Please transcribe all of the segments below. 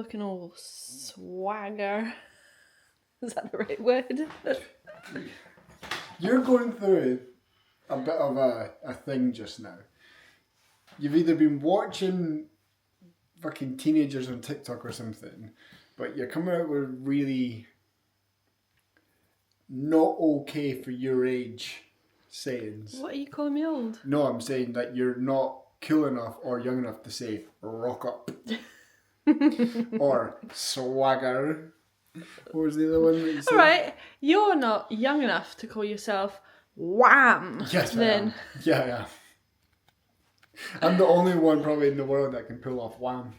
fucking old swagger. Is that the right word? You're going through a bit of a thing just now. You've either been watching fucking teenagers on TikTok or something, but you're coming out with really not okay for your age sayings. What are you calling me old? No, I'm saying that you're not cool enough or young enough to say rock up or swagger. What was the other one that you said? Alright, you're not young enough to call yourself wham. Yes, then. Yeah. I'm the only one probably in the world that can pull off wham.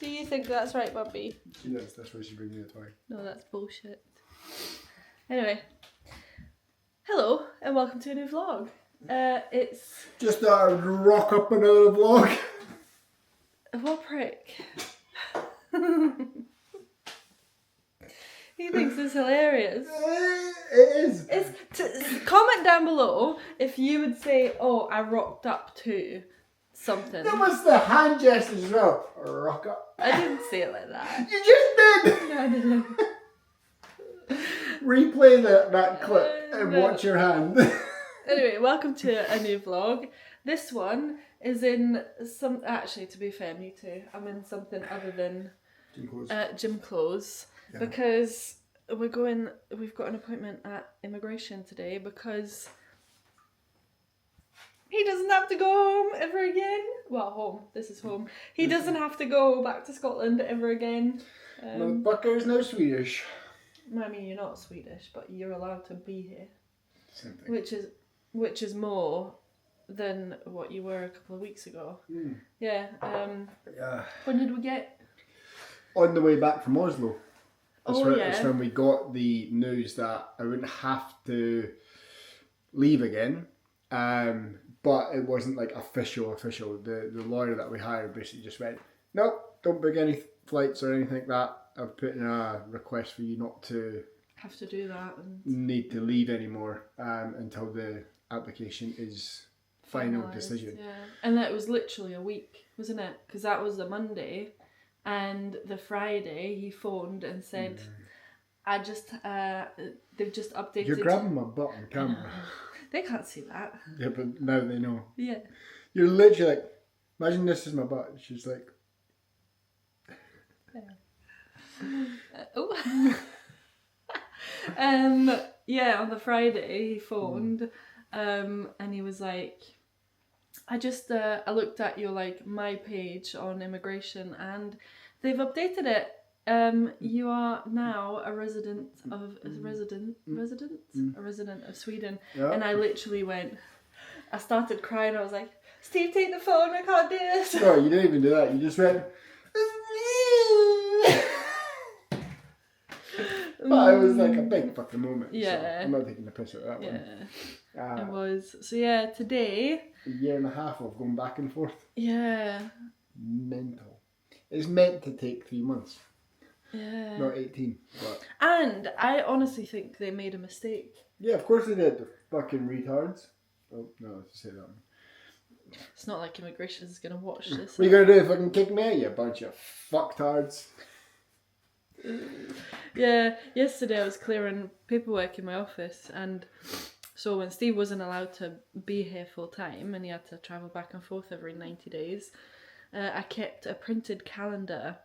Do you think that's right, Bubby? She does, that's why she brings me a toy. No, that's bullshit. Anyway. Hello, and welcome to a new vlog. It's... Just thought I would rock up another vlog. What prick? He thinks it's hilarious. It is. Comment down below if you would say, oh, I rocked up to something. That was the hand gestures as well. Rock up. I didn't say it like that. You just did. No, I didn't. Replay that clip and No. watch your hand. Anyway, welcome to a new vlog. This one is in some... Actually, to be fair, me too. I'm in something other than gym clothes. Yeah. Because we've got an appointment at immigration today because he doesn't have to go home ever again. Well, home. This is home. He doesn't have to go back to Scotland ever again. Motherfucker is now Swedish. I mean, you're not Swedish, but you're allowed to be here. Same thing. Which is more than what you were a couple of weeks ago. Mm. Yeah. Yeah. When did we get? On the way back from Oslo. That's Yeah. when we got the news that I wouldn't have to leave again. But it wasn't like official. The lawyer that we hired basically just went, nope, don't book any flights or anything like that. I've put in a request for you not to Have to do that. And need to leave anymore until the application is final finalised, decision. Yeah. And that was literally a week, wasn't it? Because that was the Monday. And the Friday he phoned and said, I just, they've just updated. You're grabbing my butt on camera. They can't see that. Yeah, but now they know. Yeah. You're literally like, imagine this is my butt. She's like, yeah, on the Friday he phoned, and he was like, I just, I looked at your, like, my page on immigration and they've updated it. You are now a resident of Sweden. yeah. And I literally I started crying. I was like, Steve, take the phone, I can't do this. No, you didn't even do that. You just went, but it was like a big fucking moment. Yeah. So I'm not taking the piss out of that one. It was. So yeah, today. A year and a half of going back and forth. Yeah. Mental. It's meant to take 3 months. Yeah. Not 18. But And I honestly think they made a mistake. yeah, of course they did. The fucking retards. Oh, no, I have to say that one. It's not like immigration is going to watch this. What are you going to do? Fucking kick me out, you bunch of fucktards. Yeah, yesterday I was clearing paperwork in my office, and so when Steve wasn't allowed to be here full time and he had to travel back and forth every 90 days, I kept a printed calendar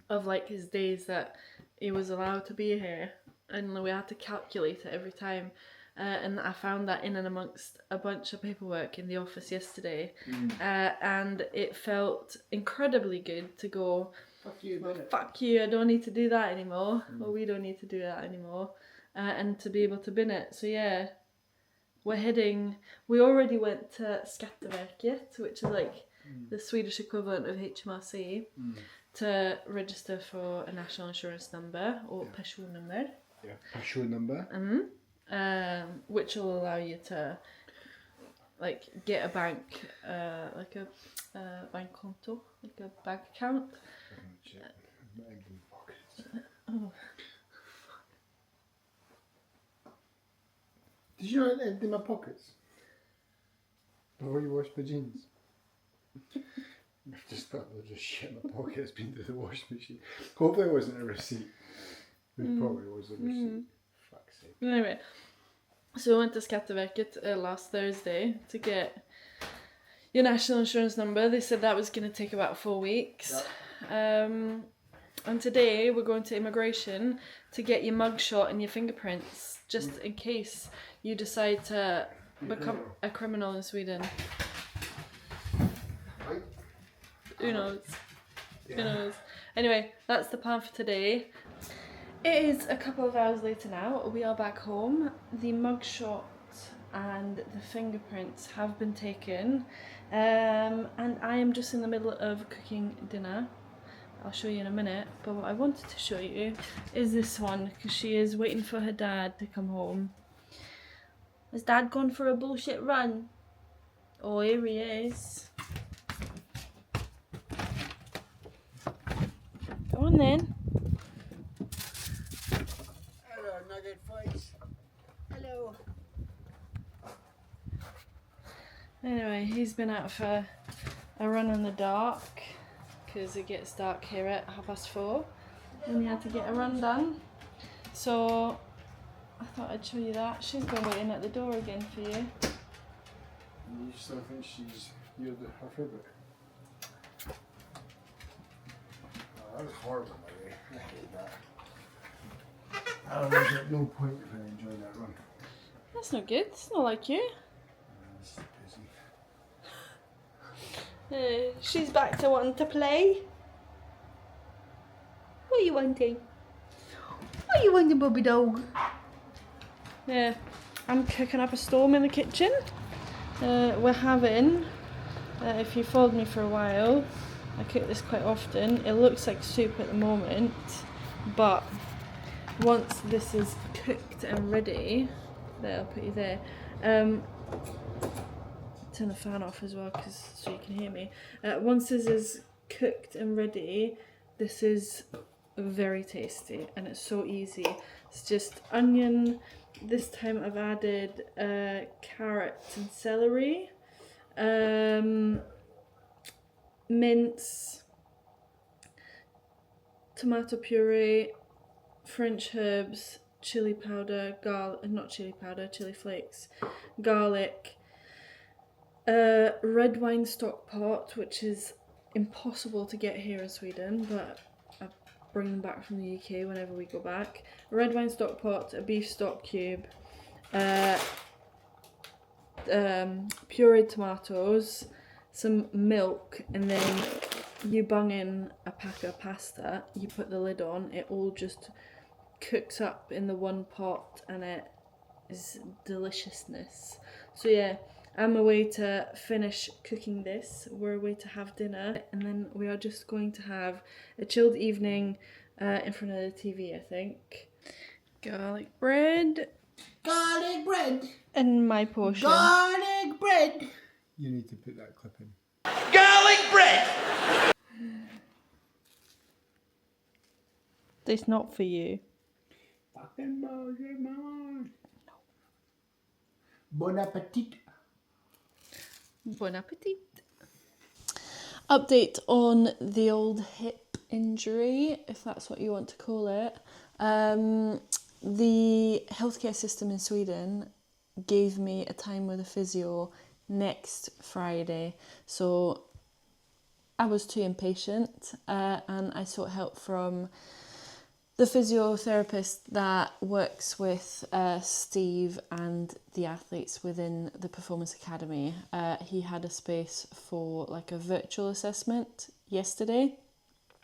of like his days that he was allowed to be here, and we had to calculate it every time. And I found that in and amongst a bunch of paperwork in the office yesterday, and it felt incredibly good to go, Fuck you, well, innit? fuck you, I don't need to do that anymore, or we don't need to do that anymore, and to be able to bin it. So yeah, we already went to Skatteverket, which is like the Swedish equivalent of HMRC, to register for a national insurance number, or personnummer. Yeah, personnummer. Which will allow you to like get a bank, like a bankkonto, like a bank account. Shit. My egg in my pockets. Oh. Did you know I emptied my pockets? Before you washed my jeans? I've just got loads of shit in my pocket. It's been to the washing machine. Hopefully it wasn't a receipt. It probably was a receipt. Fuck's sake. Anyway, so we went to Skatteverket last Thursday to get your national insurance number. They said that was going to take about 4 weeks. And today we're going to immigration to get your mugshot and your fingerprints, just in case you decide to become a criminal in Sweden. Who knows? Who knows? Anyway, that's the plan for today. It is a couple of hours later now. We are back home. The mugshot and the fingerprints have been taken. And I am just in the middle of cooking dinner. I'll show you in a minute. But what I wanted to show you is this one, because she is waiting for her dad to come home. Has Dad gone for a bullshit run? Oh, here he is. Go on then. Hello, nugget face. Hello. Anyway, he's been out for a run in the dark because it gets dark here at 4:30 and he had to get a run done. So I thought I'd show you that. She's been waiting at the door again for you. You still think you're her favourite? Oh, that was horrible, by the way. I hate that. I was at no point if I enjoyed that run. That's not good. It's not like you. It's busy. She's back to wanting to play. What are you wanting? What are you wanting, Bobby dog? Yeah, I'm cooking up a storm in the kitchen. We're having, if you followed me for a while, I cook this quite often. It looks like soup at the moment, but once this is cooked and ready, there, I'll put you there. Turn the fan off as well, so you can hear me. Once this is cooked and ready, this is very tasty and it's so easy. It's just onion. This time I've added carrots and celery, mince, tomato puree, French herbs, chili powder, chili flakes, garlic, red wine stock pot, which is impossible to get here in Sweden, but I bring them back from the UK whenever we go back. A red wine stock pot, a beef stock cube, pureed tomatoes, some milk, and then you bung in a pack of pasta, you put the lid on, it all just cooks up in the one pot and it is deliciousness. So yeah, I'm away to finish cooking this, we're away to have dinner, and then we are just going to have a chilled evening in front of the TV, I think. Garlic bread. Garlic bread. And my portion. Garlic bread. You need to put that clip in. Garlic bread! It's not for you. Fucking bullshit, mama. No. Bon appetit. Bon appetit. Update on the old hip injury, if that's what you want to call it. The healthcare system in Sweden gave me a time with a physio next Friday, so I was too impatient and I sought help from the physiotherapist that works with Steve and the athletes within the Performance Academy. He had a space for like a virtual assessment yesterday,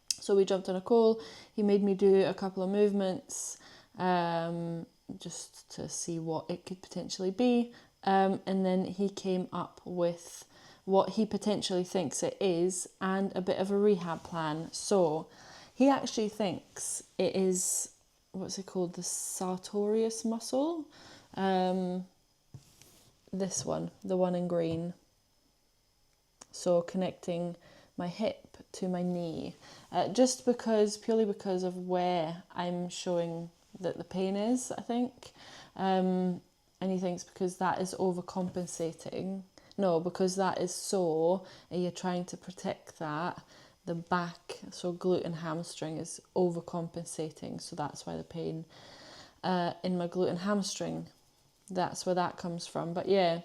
so we jumped on a call. He made me do a couple of movements just to see what it could potentially be, and then he came up with what he potentially thinks it is and a bit of a rehab plan. So he actually thinks it is, what's it called, the sartorius muscle, this one, the one in green, so connecting my hip to my knee, purely because of where I'm showing that the pain is, I think. And he thinks because that is overcompensating. No, because that is sore and you're trying to protect that. The back, so glute and hamstring, is overcompensating. So that's why the pain in my glute and hamstring, that's where that comes from. But yeah,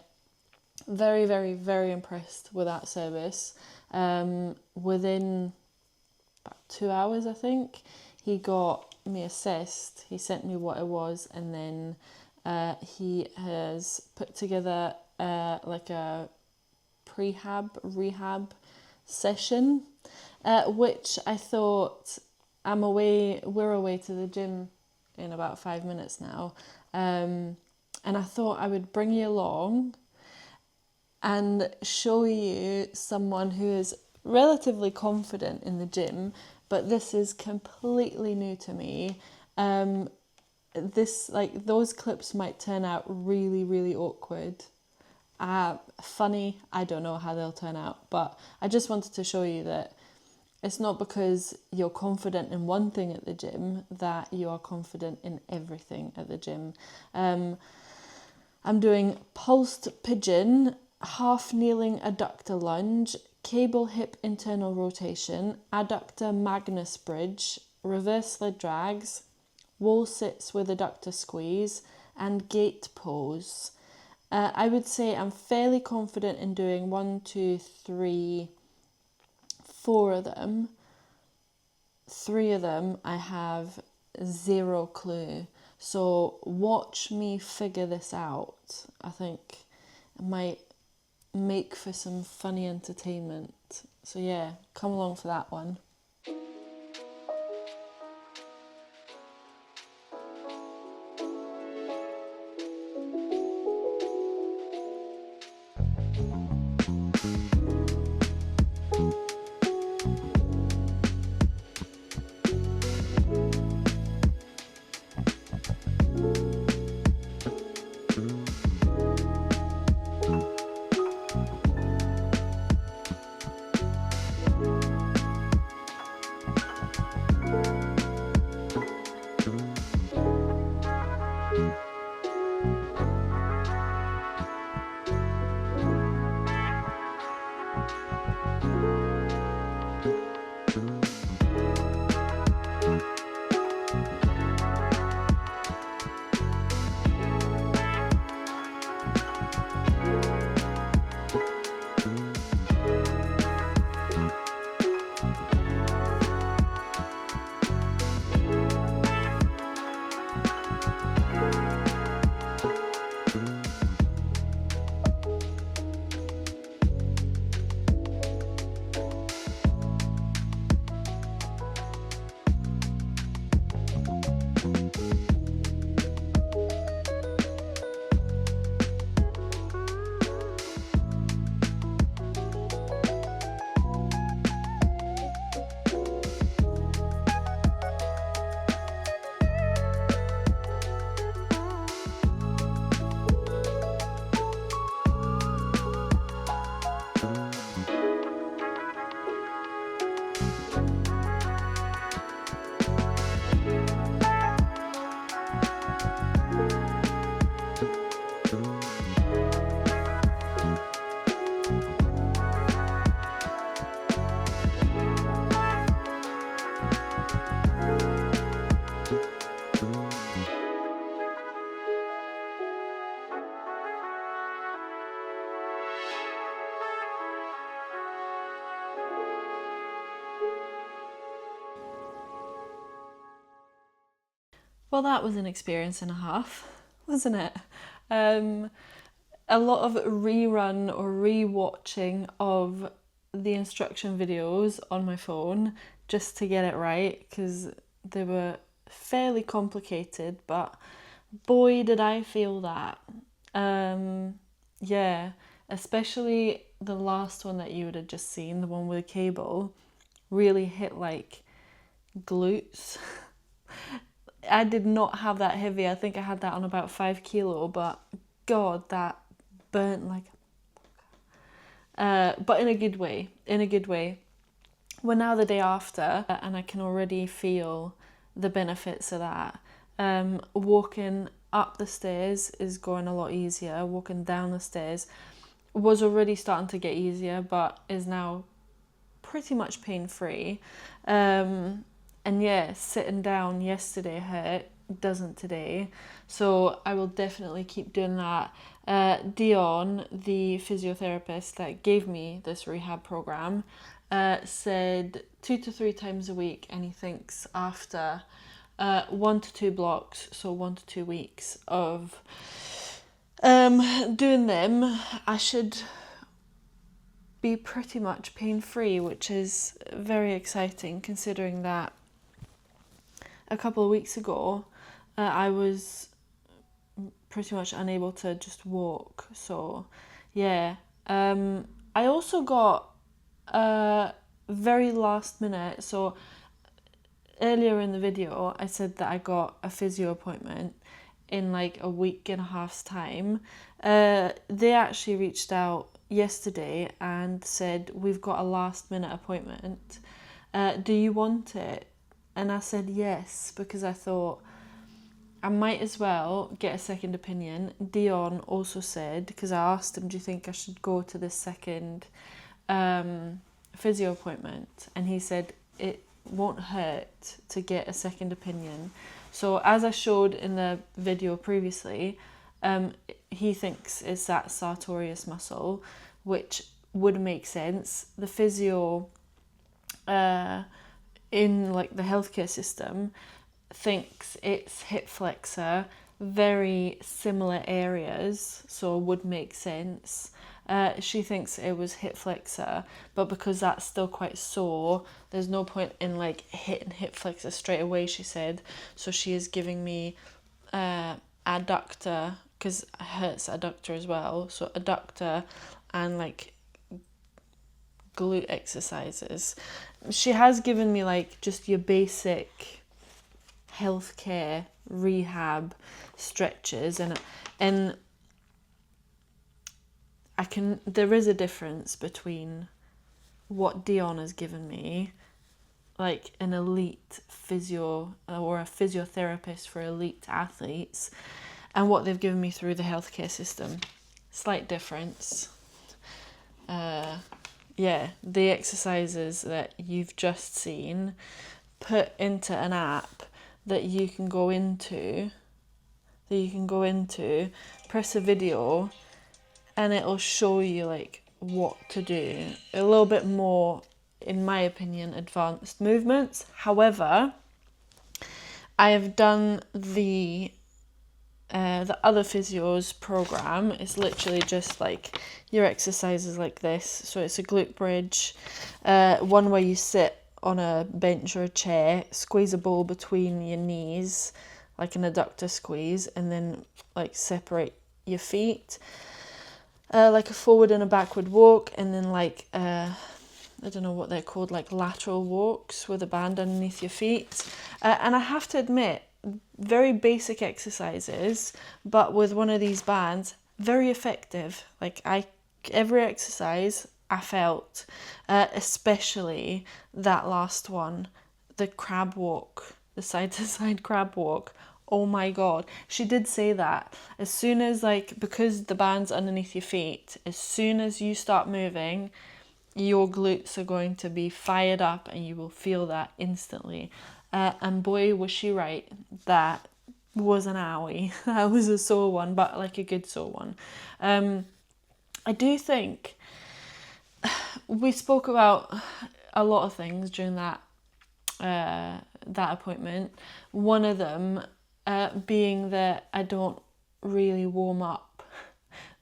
very, very, very impressed with that service. Within about 2 hours, I think, he got me assessed. He sent me what it was, and then he has put together like a rehab session, which I thought, we're away to the gym in about 5 minutes now, and I thought I would bring you along and show you someone who is relatively confident in the gym, but this is completely new to me. Those clips might turn out really, really awkward. Funny, I don't know how they'll turn out, but I just wanted to show you that it's not because you're confident in one thing at the gym that you are confident in everything at the gym. I'm doing pulsed pigeon, half kneeling adductor lunge, cable hip internal rotation, adductor Magnus bridge, reverse sled drags, wall sits with adductor squeeze, and gate pose. I would say I'm fairly confident in doing 1, 2, 3, 4 of them. 3 of them I have zero clue. So watch me figure this out. I think it might make for some funny entertainment. So yeah, come along for that one. Well, that was an experience and a half, wasn't it? A lot of rerun or re-watching of the instruction videos on my phone just to get it right, because they were fairly complicated, but boy did I feel that. Yeah, especially the last one that you would have just seen, the one with the cable, really hit like glutes. I did not have that heavy. I think I had that on about 5 kilo, but God, that burnt like but in a good way, We're now the day after, and I can already feel the benefits of that. Walking up the stairs is going a lot easier. Walking down the stairs, was already starting to get easier, but is now pretty much pain-free. And yeah, sitting down yesterday hurt, doesn't today. So I will definitely keep doing that. Dion, the physiotherapist that gave me this rehab program, said 2 to 3 times a week, and he thinks after 1 to 2 blocks, so 1 to 2 weeks of doing them, I should be pretty much pain-free, which is very exciting considering that a couple of weeks ago I was pretty much unable to just walk. So yeah, I also got very last minute, so earlier in the video I said that I got a physio appointment in like a week and a half's time. They actually reached out yesterday and said, we've got a last minute appointment, do you want it? And I said yes, because I thought I might as well get a second opinion. Dion also said, because I asked him, do you think I should go to this second physio appointment? And he said it won't hurt to get a second opinion. So as I showed in the video previously, he thinks it's that sartorius muscle, which would make sense. The physio in like the healthcare system thinks it's hip flexor, very similar areas, so would make sense. She thinks it was hip flexor, but because that's still quite sore, there's no point in like hitting hip flexor straight away, she said. So she is giving me adductor, because it hurts adductor as well, so adductor and like glute exercises. She has given me like just your basic healthcare rehab stretches, and there is a difference between what Dion has given me, like an elite physio or a physiotherapist for elite athletes, and what they've given me through the healthcare system. Slight difference. Yeah, the exercises that you've just seen put into an app that you can go into, press a video, and it'll show you like what to do. A little bit more, in my opinion, advanced movements. However, I have done the other physios program. It's literally just like your exercises like this. So it's a glute bridge, one where you sit on a bench or a chair, squeeze a ball between your knees, like an adductor squeeze, and then like separate your feet, like a forward and a backward walk, and then like I don't know what they're called, like lateral walks with a band underneath your feet. And I have to admit, very basic exercises, but with one of these bands, very effective. Like every exercise I felt, especially that last one, the crab walk, the side to side crab walk. Oh my God. She did say that as soon as because the band's underneath your feet, as soon as you start moving, your glutes are going to be fired up and you will feel that instantly. And boy, was she right. That was an owie. That was a sore one, but like a good sore one. I do think we spoke about a lot of things during that appointment. One of them being that I don't really warm up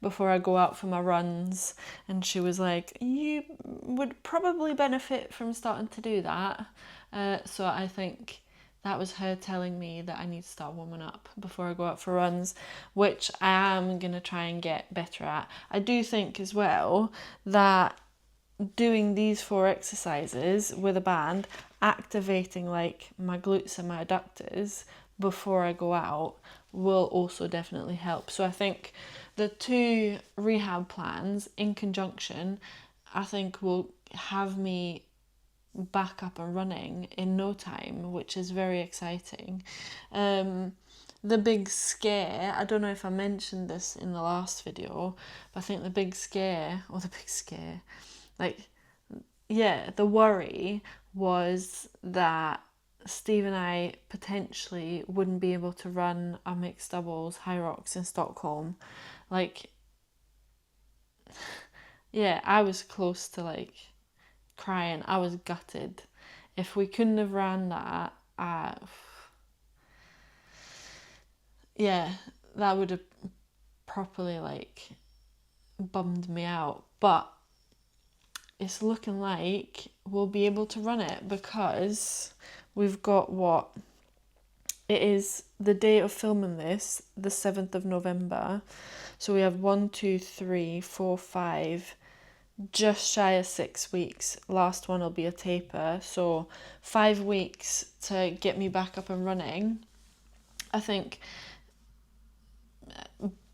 before I go out for my runs, and she was like, you would probably benefit from starting to do that. So I think that was her telling me that I need to start warming up before I go out for runs, which I am going to try and get better at. I do think as well that doing these 4 exercises with a band, activating like my glutes and my adductors before I go out, will also definitely help. So I think the 2 rehab plans in conjunction, I think will have me back up and running in no time, which is very exciting. the big scare, I don't know if I mentioned this in the last video, but I think the big scare, like, yeah, the worry was that Steve and I potentially wouldn't be able to run our mixed doubles high rocks in Stockholm. Like, yeah, I was close to like crying. I was gutted. If we couldn't have ran that, yeah, that would have properly like bummed me out. But it's looking like we'll be able to run it because we've got what? It is the day of filming this, the 7th of November. So we have 1, 2, 3, 4, 5, just shy of 6 weeks. Last one will be a taper. So 5 weeks to get me back up and running. I think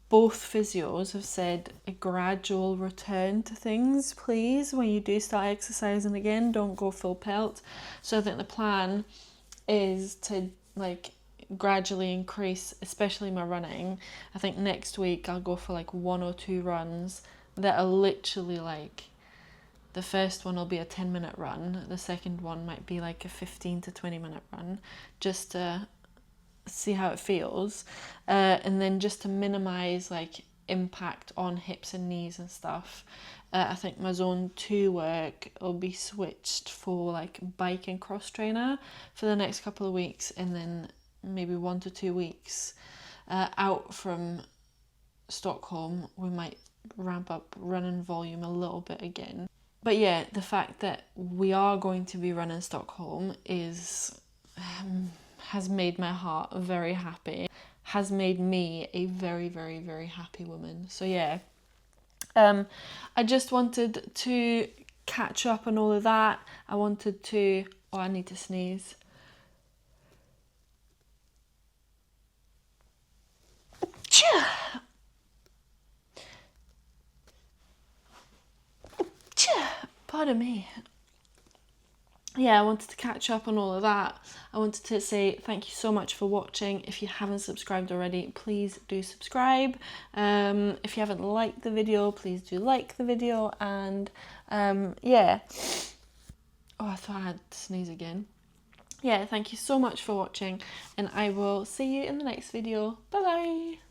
both physios have said a gradual return to things, please. When you do start exercising again, don't go full pelt. So I think the plan is to like gradually increase, especially my running. I think next week I'll go for like 1 or 2 runs that are literally like, the first one will be a 10-minute run, the second one might be like a 15 to 20-minute run, just to see how it feels, and then just to minimize like impact on hips and knees and stuff. I think my zone 2 work will be switched for like bike and cross trainer for the next couple of weeks, and then maybe 1 to 2 weeks out from Stockholm we might ramp up running volume a little bit again. But yeah, the fact that we are going to be running Stockholm is has made my heart very happy, has made me a very, very, very happy woman. So yeah, I just wanted to catch up on all of that. I wanted to, oh, I need to sneeze. Pardon me. Yeah, I wanted to catch up on all of that. I wanted to say thank you so much for watching. If you haven't subscribed already, please do subscribe. If you haven't liked the video, please do like the video. And yeah. Oh, I thought I had to sneeze again. Yeah, thank you so much for watching, and I will see you in the next video. Bye bye.